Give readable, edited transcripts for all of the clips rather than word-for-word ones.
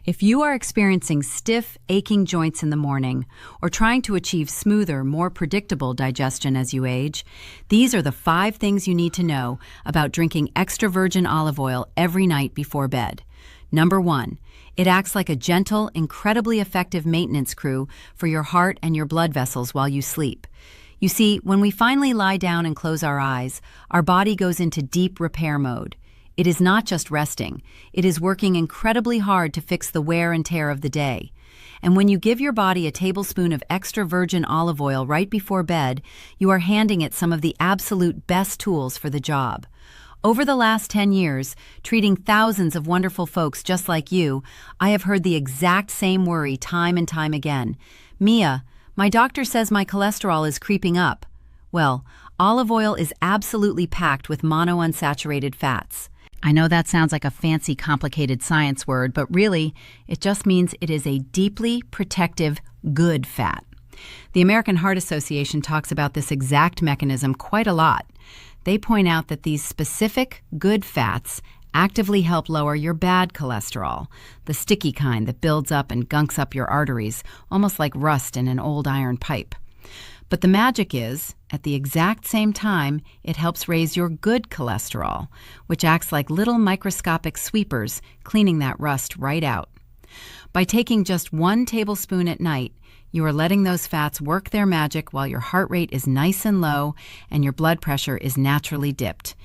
If you are experiencing stiff, aching joints in the morning or trying to achieve smoother, more predictable digestion as you age, these are the 5 things you need to know about drinking extra virgin olive oil every night before bed. Number 1, it acts like a gentle, incredibly effective maintenance crew for your heart and your blood vessels while you sleep. You see, when we finally lie down and close our eyes, our body goes into deep repair mode. It is not just resting, it is working incredibly hard to fix the wear and tear of the day. And when you give your body a tablespoon of extra virgin olive oil right before bed, you are handing it some of the absolute best tools for the job. Over the last 10 years, treating thousands of wonderful folks just like you, I have heard the exact same worry time and time again. Mia, my doctor says my cholesterol is creeping up. Well, olive oil is absolutely packed with monounsaturated fats. I know that sounds like a fancy, complicated science word, but really, it just means it is a deeply protective, good fat. The American Heart Association talks about this exact mechanism quite a lot. They point out that these specific, good fats actively help lower your bad cholesterol, the sticky kind that builds up and gunks up your arteries, almost like rust in an old iron pipe. But the magic is, at the exact same time, it helps raise your good cholesterol, which acts like little microscopic sweepers, cleaning that rust right out. By taking just 1 tablespoon at night, you are letting those fats work their magic while your heart rate is nice and low and your blood pressure is naturally dipped.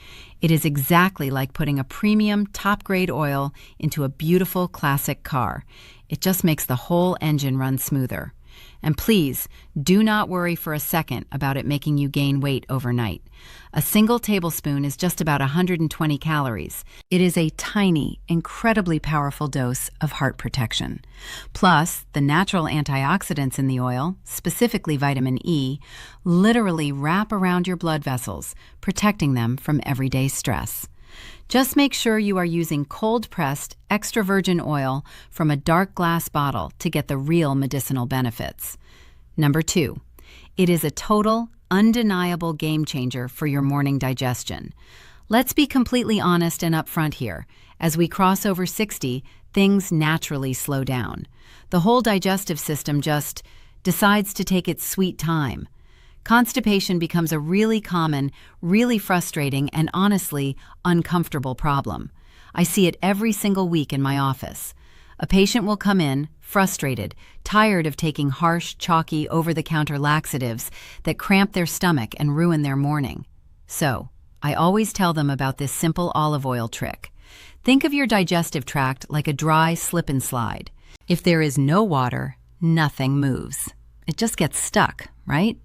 It is exactly like putting a premium, top-grade oil into a beautiful, classic car. It just makes the whole engine run smoother. And please, do not worry for a second about it making you gain weight overnight. A single tablespoon is just about 120 calories. It is a tiny, incredibly powerful dose of heart protection. Plus, the natural antioxidants in the oil, specifically vitamin E, literally wrap around your blood vessels, protecting them from everyday stress. Just make sure you are using cold-pressed, extra virgin oil from a dark glass bottle to get the real medicinal benefits. Number 2, it is a total, undeniable game changer for your morning digestion. Let's be completely honest and upfront here. As we cross over 60, things naturally slow down. The whole digestive system just decides to take its sweet time. Constipation becomes a really common, really frustrating, and honestly, uncomfortable problem. I see it every single week in my office. A patient will come in, frustrated, tired of taking harsh, chalky, over-the-counter laxatives that cramp their stomach and ruin their morning. So, I always tell them about this simple olive oil trick. Think of your digestive tract like a dry slip and slide. If there is no water, nothing moves. It just gets stuck, right?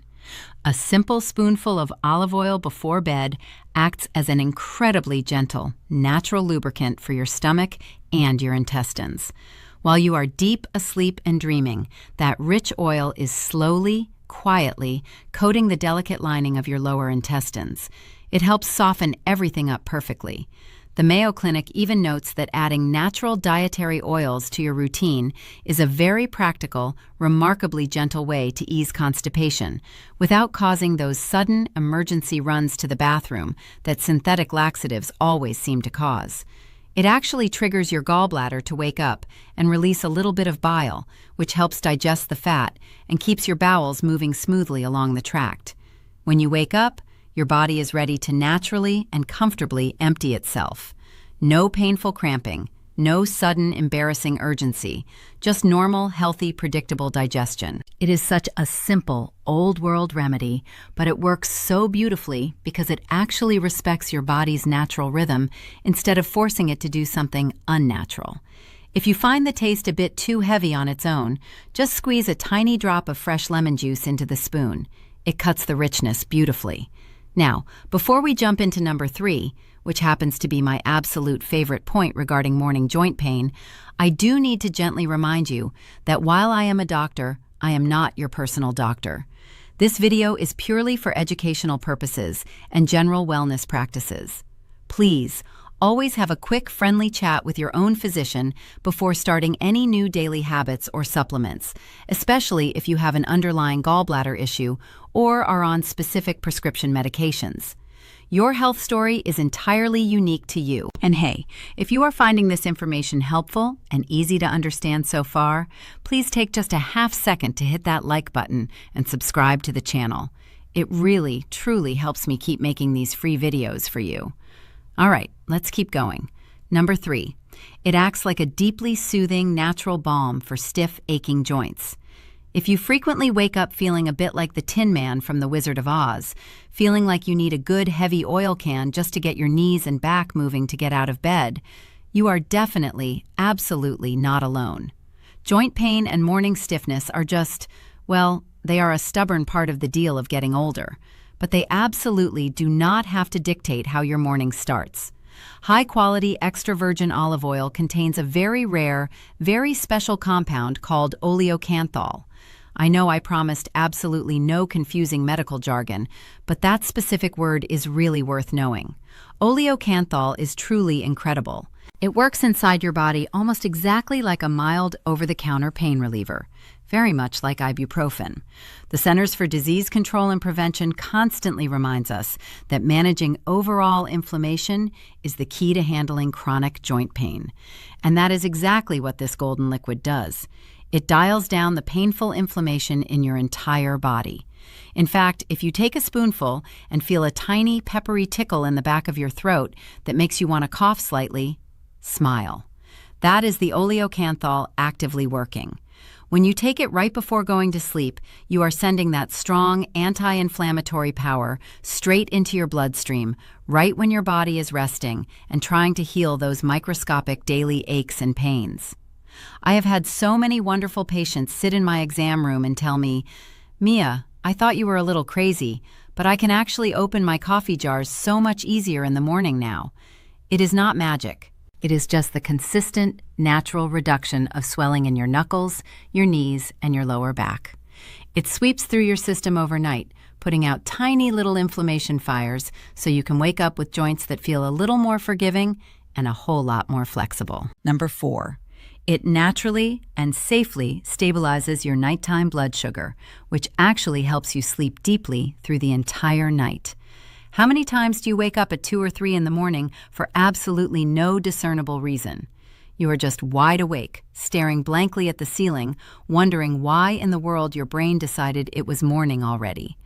A simple spoonful of olive oil before bed acts as an incredibly gentle, natural lubricant for your stomach and your intestines. While you are deep asleep and dreaming, that rich oil is slowly, quietly coating the delicate lining of your lower intestines. It helps soften everything up perfectly. The Mayo Clinic even notes that adding natural dietary oils to your routine is a very practical, remarkably gentle way to ease constipation without causing those sudden emergency runs to the bathroom that synthetic laxatives always seem to cause. It actually triggers your gallbladder to wake up and release a little bit of bile, which helps digest the fat and keeps your bowels moving smoothly along the tract. When you wake up, your body is ready to naturally and comfortably empty itself. No painful cramping, no sudden, embarrassing urgency, just normal, healthy, predictable digestion. It is such a simple, old-world remedy, but it works so beautifully because it actually respects your body's natural rhythm instead of forcing it to do something unnatural. If you find the taste a bit too heavy on its own, just squeeze a tiny drop of fresh lemon juice into the spoon. It cuts the richness beautifully. Now, before we jump into number 3, which happens to be my absolute favorite point regarding morning joint pain, I do need to gently remind you that while I am a doctor, I am not your personal doctor. This video is purely for educational purposes and general wellness practices. Please, always have a quick, friendly chat with your own physician before starting any new daily habits or supplements, especially if you have an underlying gallbladder issue or are on specific prescription medications. Your health story is entirely unique to you. And hey, if you are finding this information helpful and easy to understand so far, please take just a half second to hit that like button and subscribe to the channel. It really, truly helps me keep making these free videos for you. All right, let's keep going. Number 3, it acts like a deeply soothing natural balm for stiff, aching joints. If you frequently wake up feeling a bit like the Tin Man from The Wizard of Oz, feeling like you need a good heavy oil can just to get your knees and back moving to get out of bed, you are definitely, absolutely not alone. Joint pain and morning stiffness are just, well, they are a stubborn part of the deal of getting older, but they absolutely do not have to dictate how your morning starts. High-quality extra virgin olive oil contains a very rare, very special compound called oleocanthal. I know I promised absolutely no confusing medical jargon, but that specific word is really worth knowing. Oleocanthal is truly incredible. It works inside your body almost exactly like a mild over-the-counter pain reliever, very much like ibuprofen. The Centers for Disease Control and Prevention constantly reminds us that managing overall inflammation is the key to handling chronic joint pain. And that is exactly what this golden liquid does. It dials down the painful inflammation in your entire body. In fact, if you take a spoonful and feel a tiny peppery tickle in the back of your throat that makes you want to cough slightly, smile. That is the oleocanthal actively working. When you take it right before going to sleep, you are sending that strong anti-inflammatory power straight into your bloodstream, right when your body is resting and trying to heal those microscopic daily aches and pains. I have had so many wonderful patients sit in my exam room and tell me, "Mia, I thought you were a little crazy, but I can actually open my coffee jars so much easier in the morning now." It is not magic. It is just the consistent, natural reduction of swelling in your knuckles, your knees, and your lower back. It sweeps through your system overnight, putting out tiny little inflammation fires so you can wake up with joints that feel a little more forgiving and a whole lot more flexible. Number 4, it naturally and safely stabilizes your nighttime blood sugar, which actually helps you sleep deeply through the entire night. How many times do you wake up at 2 or 3 in the morning for absolutely no discernible reason? You are just wide awake, staring blankly at the ceiling, wondering why in the world your brain decided it was morning already.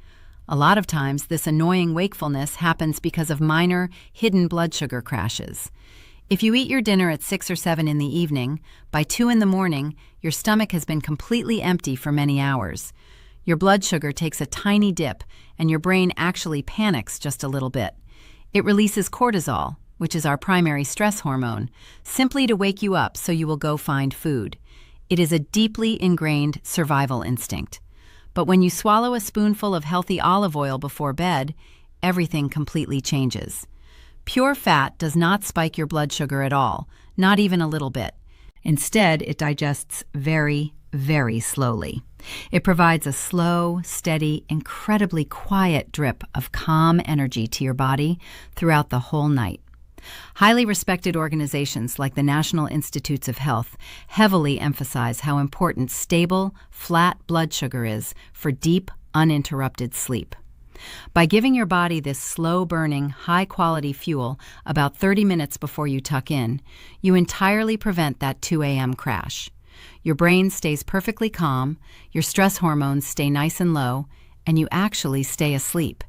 A lot of times, this annoying wakefulness happens because of minor, hidden blood sugar crashes. If you eat your dinner at 6 or 7 in the evening, by 2 in the morning, your stomach has been completely empty for many hours. Your blood sugar takes a tiny dip, and your brain actually panics just a little bit. It releases cortisol, which is our primary stress hormone, simply to wake you up so you will go find food. It is a deeply ingrained survival instinct. But when you swallow a spoonful of healthy olive oil before bed, everything completely changes. Pure fat does not spike your blood sugar at all, not even a little bit. Instead, it digests very, very slowly. It provides a slow, steady, incredibly quiet drip of calm energy to your body throughout the whole night. Highly respected organizations like the National Institutes of Health heavily emphasize how important stable, flat blood sugar is for deep, uninterrupted sleep. By giving your body this slow-burning, high-quality fuel about 30 minutes before you tuck in, you entirely prevent that 2 a.m. crash. Your brain stays perfectly calm, your stress hormones stay nice and low, and you actually stay asleep.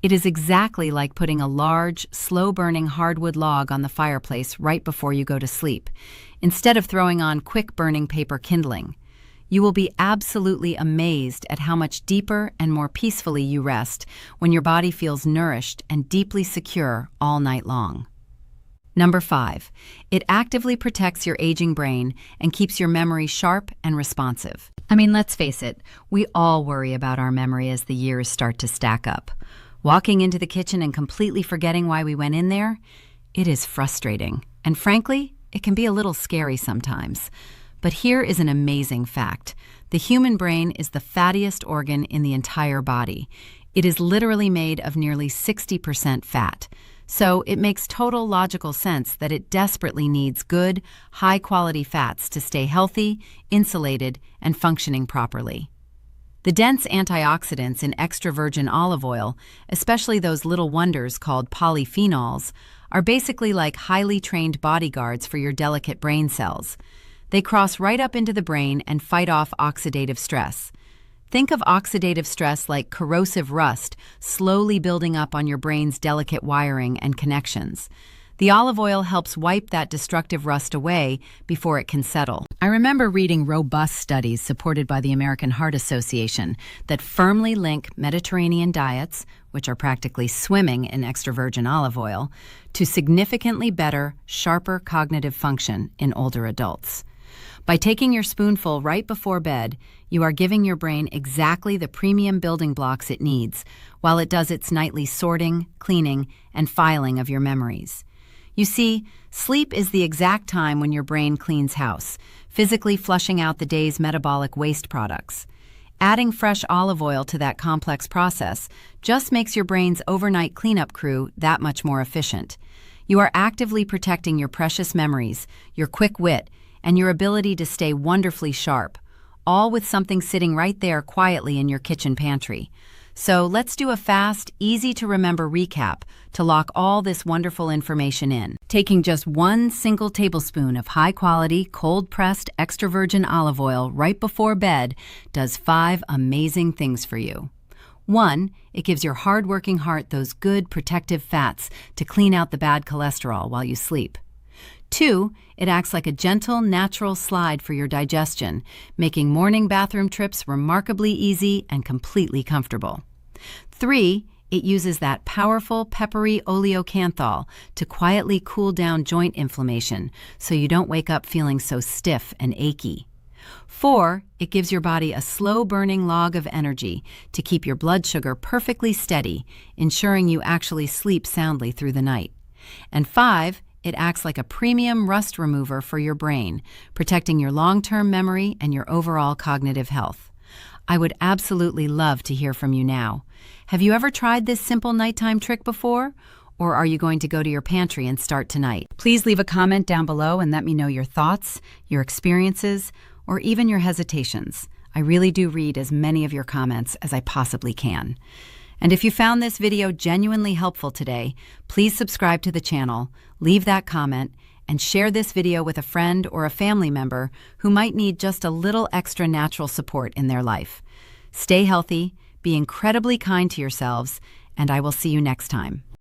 It is exactly like putting a large, slow-burning hardwood log on the fireplace right before you go to sleep, instead of throwing on quick-burning paper kindling. You will be absolutely amazed at how much deeper and more peacefully you rest when your body feels nourished and deeply secure all night long. Number 5, it actively protects your aging brain and keeps your memory sharp and responsive. I mean, let's face it, we all worry about our memory as the years start to stack up. Walking into the kitchen and completely forgetting why we went in there, it is frustrating. And frankly, it can be a little scary sometimes. But here is an amazing fact. The human brain is the fattiest organ in the entire body. It is literally made of nearly 60% fat. So it makes total logical sense that it desperately needs good, high-quality fats to stay healthy, insulated, and functioning properly. The dense antioxidants in extra virgin olive oil, especially those little wonders called polyphenols, are basically like highly trained bodyguards for your delicate brain cells. They cross right up into the brain and fight off oxidative stress. Think of oxidative stress like corrosive rust slowly building up on your brain's delicate wiring and connections. The olive oil helps wipe that destructive rust away before it can settle. I remember reading robust studies supported by the American Heart Association that firmly link Mediterranean diets, which are practically swimming in extra virgin olive oil, to significantly better, sharper cognitive function in older adults. By taking your spoonful right before bed, you are giving your brain exactly the premium building blocks it needs, while it does its nightly sorting, cleaning, and filing of your memories. You see, sleep is the exact time when your brain cleans house, physically flushing out the day's metabolic waste products. Adding fresh olive oil to that complex process just makes your brain's overnight cleanup crew that much more efficient. You are actively protecting your precious memories, your quick wit, and your ability to stay wonderfully sharp, all with something sitting right there quietly in your kitchen pantry. So let's do a fast, easy-to-remember recap to lock all this wonderful information in. Taking just 1 single tablespoon of high-quality, cold-pressed extra virgin olive oil right before bed does 5 amazing things for you. 1, it gives your hard-working heart those good protective fats to clean out the bad cholesterol while you sleep. 2, it acts like a gentle, natural slide for your digestion, making morning bathroom trips remarkably easy and completely comfortable. 3, it uses that powerful, peppery oleocanthal to quietly cool down joint inflammation so you don't wake up feeling so stiff and achy. 4, it gives your body a slow-burning log of energy to keep your blood sugar perfectly steady, ensuring you actually sleep soundly through the night. And 5, it acts like a premium rust remover for your brain, protecting your long-term memory and your overall cognitive health. I would absolutely love to hear from you now. Have you ever tried this simple nighttime trick before? Or are you going to go to your pantry and start tonight? Please leave a comment down below and let me know your thoughts, your experiences, or even your hesitations. I really do read as many of your comments as I possibly can. And if you found this video genuinely helpful today, please subscribe to the channel, leave that comment, and share this video with a friend or a family member who might need just a little extra natural support in their life. Stay healthy, be incredibly kind to yourselves, and I will see you next time.